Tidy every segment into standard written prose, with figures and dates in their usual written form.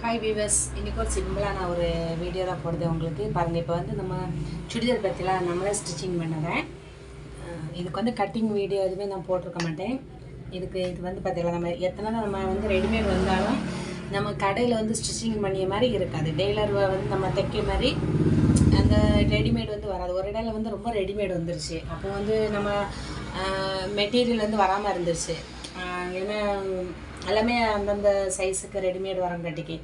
Hi viewers, இன்றைக்கி ஒரு சிம்பிளான ஒரு வீடியோ தான் போடுது உங்களுக்கு. பாருங்கள், இப்போ வந்து நம்ம சுடிதார் பற்றிலாம் நம்மளே ஸ்டிச்சிங் பண்ணுறேன். இதுக்கு வந்து கட்டிங் வீடியோ எதுவுமே நான் போட்டிருக்க மாட்டேன். இது வந்து பார்த்திங்களா, நம்ம எத்தனை தான் நம்ம வந்து ரெடிமேட் வந்தாலும் நம்ம கடையில் வந்து ஸ்டிச்சிங் பண்ணிய மாதிரி இருக்காது. டெய்லர் வந்து நம்ம தைக்க மாதிரி அந்த ரெடிமேட் வந்து வராது. ஒரு இடையில வந்து ரொம்ப ரெடிமேட் வந்துருச்சு. அப்போ வந்து நம்ம மெட்டீரியல் வந்து வராமல் இருந்துருச்சு. ஏன்னா எல்லாமே அந்தந்த சைஸுக்கு ரெடிமேட் வரங்காட்டிக்கு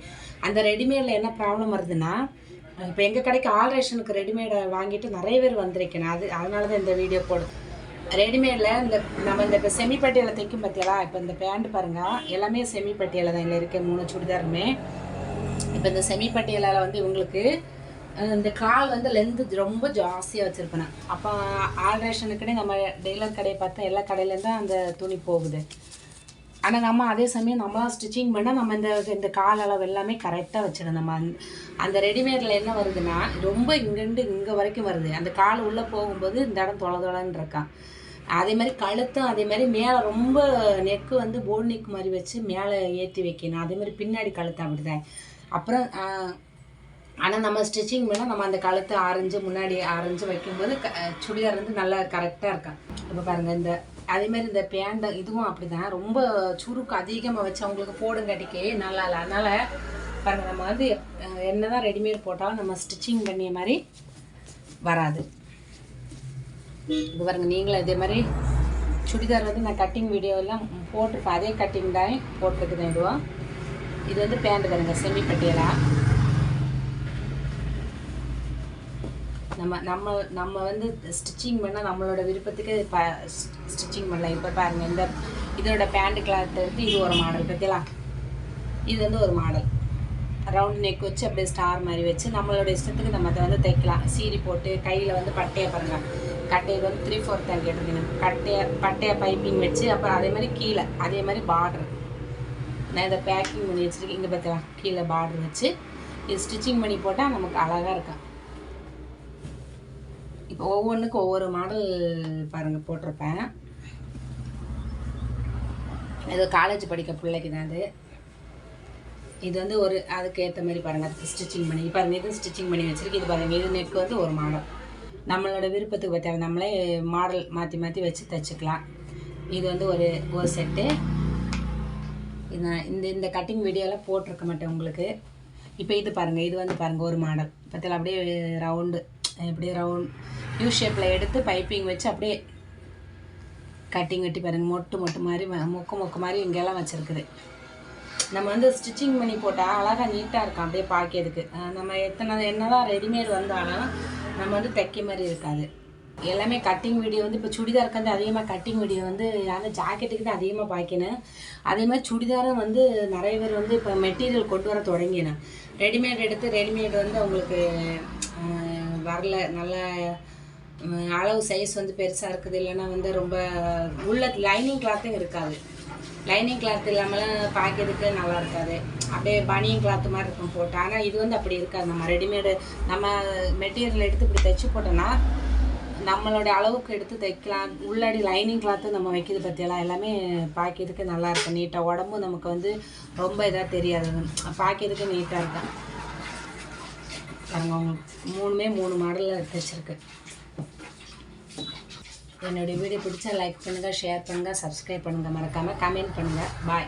அந்த ரெடிமேடில் என்ன ப்ராப்ளம் வருதுன்னா, இப்போ எங்கள் கடைக்கு ஆல்ட்ரேஷனுக்கு ரெடிமேடை வாங்கிட்டு நிறைய பேர் வந்திருக்கேன். அதனால தான் இந்த வீடியோ போடுது. ரெடிமேடில் நம்ம இந்த இப்போ செமிப்பட்டியில் தைக்கும் பார்த்தியா, இப்போ இந்த பேண்ட் பாருங்கள், எல்லாமே செமிப்பட்டியில் தான் இல்லை இருக்க 3 சுடிதாருமே. இப்போ இந்த செமிப்பட்டியில் வந்து இவங்களுக்கு இந்த கால் வந்து லென்த்து ரொம்ப ஜாஸ்தியாக வச்சுருப்பேன். அப்போ ஆல்ட்ரேஷனுக்குன்னே நம்ம டெய்லர் கடையை பார்த்தா எல்லா கடையிலேருந்து தான் அந்த துணி போகுது. ஆனால் நம்ம அதே சமயம் நம்மளாம் ஸ்டிச்சிங் பண்ணால் நம்ம இந்த கால் அளவு எல்லாமே கரெக்டாக வச்சிடும். நம்ம அந்த ரெடிமேடில் என்ன வருதுன்னா, ரொம்ப இங்கேருந்து இங்கே வரைக்கும் வருது. அந்த கால் உள்ளே போகும்போது இந்த இடம் தொலைன்னு இருக்கான். அதே மாதிரி கழுத்தும் அதே மாதிரி மேலே ரொம்ப நெக்கு வந்து போல் நெக் மாதிரி வச்சு மேலே ஏற்றி வைக்கணும். அதே மாதிரி பின்னாடி கழுத்து அப்படிதான். அப்புறம் ஆனால் நம்ம ஸ்டிச்சிங் பண்ணால் நம்ம அந்த கழுத்து ஆரஞ்சு முன்னாடி ஆரஞ்சு வைக்கும்போது சுடிதார் வந்து நல்லா கரெக்டாக இருக்கான். இப்போ பாருங்கள், அதேமாதிரி இந்த பேண்ட் இதுவும் அப்படி தான். ரொம்ப சுருக்கு அதிகமாக வச்சு அவங்களுக்கு போடுங்காட்டிக்கே நல்லா இல்லை. அதனால் பாருங்கள், நம்ம வந்து என்ன தான் ரெடிமேட் போட்டாலும் நம்ம ஸ்டிச்சிங் பண்ணிய மாதிரி வராது. இது பாருங்கள், நீங்களும் இதே மாதிரி சுடிதார் வந்து நான் கட்டிங் வீடியோவெல்லாம் போட்டிருப்பேன். அதே கட்டிங் தான் போட்டிருக்குது. இது வந்து பேண்ட் பாருங்கள், செமி பட்டியலா. நம்ம வந்து ஸ்டிச்சிங் பண்ணால் நம்மளோட விருப்பத்துக்கு ஸ்டிச்சிங் பண்ணலாம். இப்போ பாருங்கள், இதோட பேண்ட் கிளாத் வந்து இது ஒரு மாடல் பற்றிலாம். இது வந்து ஒரு மாடல் ரவுண்ட் நெக் வச்சு அப்படியே ஸ்டார் மாதிரி வச்சு நம்மளோட இஷ்டத்துக்கு நம்ம அதை வந்து தைக்கலாம். சீரி போட்டு கையில் வந்து பட்டையை பாருங்கள், கட்டையில் வந்து 3/4 தான் கேட்டிருக்கேன். பட்டையை பைப்பிங் வச்சு அப்புறம் அதே மாதிரி கீழே அதே மாதிரி பார்டர் நான் இதை பேக்கிங் பண்ணி வச்சுருக்கேன். இங்கே பார்த்துக்கலாம், கீழே பார்டர் வச்சு இது ஸ்டிச்சிங் பண்ணி போட்டால் நமக்கு அழகாக இருக்கும். இப்போ ஒவ்வொன்றுக்கும் ஒவ்வொரு மாடல் பாருங்கள் போட்டிருப்பேன். இது காலேஜ் படிக்க பிள்ளைக்கு தான். இது வந்து ஒரு அதுக்கு ஏற்ற மாதிரி பாருங்கள், அதுக்கு ஸ்டிச்சிங் பண்ணி பாருங்கள். இது ஸ்டிச்சிங் பண்ணி வச்சுருக்கு. இது பாருங்கள், இது நெக் வந்து ஒரு மாடல். நம்மளோட விருப்பத்துக்கு பார்த்தா நம்மளே மாடல் மாற்றி மாற்றி வச்சு தைச்சிக்கலாம். இது வந்து ஒரு செட்டு. இந்த கட்டிங் வீடியோலாம் போட்டிருக்க மாட்டேன் உங்களுக்கு. இப்போ இது பாருங்கள், இது வந்து பாருங்கள் ஒரு மாடல் பற்றில அப்படியே ரவுண்டு, இப்படியே ரவுண்ட் யூ ஷேப்பில் எடுத்து பைப்பிங் வச்சு அப்படியே கட்டிங் வெட்டி பாருங்கள். மொட்டு மாதிரி மொக்கு மாதிரி இங்கெல்லாம் வச்சுருக்குது. நம்ம வந்து ஸ்டிச்சிங் பண்ணி போட்டால் அழகாக நீட்டாக இருக்கும் அப்படியே பார்க்கிறதுக்கு. நம்ம என்ன தான் ரெடிமேட் வந்தாலும் நம்ம வந்து தைக்க மாதிரி இருக்காது. எல்லாமே கட்டிங் வீடியோ வந்து இப்போ சுடிதாருக்கு வந்து அதிகமாக கட்டிங் வீடியோ வந்து யாரும் ஜாக்கெட்டுக்கு தான் அதிகமாக பார்க்கணும். அதே மாதிரி சுடிதாரும் வந்து நிறைய பேர் வந்து இப்போ மெட்டீரியல் கொண்டு வர தொடங்கினேன். ரெடிமேட் எடுத்து ரெடிமேட் வந்து அவங்களுக்கு வரல. நல்ல அளவு சைஸ் வந்து பெருசாக இருக்குது. இல்லைன்னா வந்து ரொம்ப உள்ள லைனிங் கிளாத்தும் இருக்காது. லைனிங் கிளாத் இல்லாமலாம் பார்க்கறதுக்கு நல்லா இருக்காது. அப்படியே பனியன் கிளாத்து மாதிரி இருக்கும் போட்டு. ஆனால் இது வந்து அப்படி இருக்காது. நம்ம ரெடிமேடு நம்ம மெட்டீரியல் எடுத்து இப்படி தைச்சி போட்டோன்னா நம்மளோட அளவுக்கு எடுத்து தைக்கலாம். உள்ளாடி லைனிங் கிளாத்து நம்ம வைக்கிறது பற்றியெல்லாம் எல்லாமே பார்க்கறதுக்கு நல்லாயிருக்கும். நீட்டாக உடம்பும் நமக்கு வந்து ரொம்ப இதாக தெரியாது, பார்க்கறதுக்கு நீட்டாக இருக்கும். பாருங்கள், அவங்களுக்கு 3 மாடலில் தைச்சிருக்கு. என்னுடைய வீடியோ பிடிச்சா லைக் பண்ணுங்கள், ஷேர் பண்ணுங்கள், சப்ஸ்கிரைப் பண்ணுங்கள், மறக்காமல் கமெண்ட் பண்ணுங்கள். பாய்.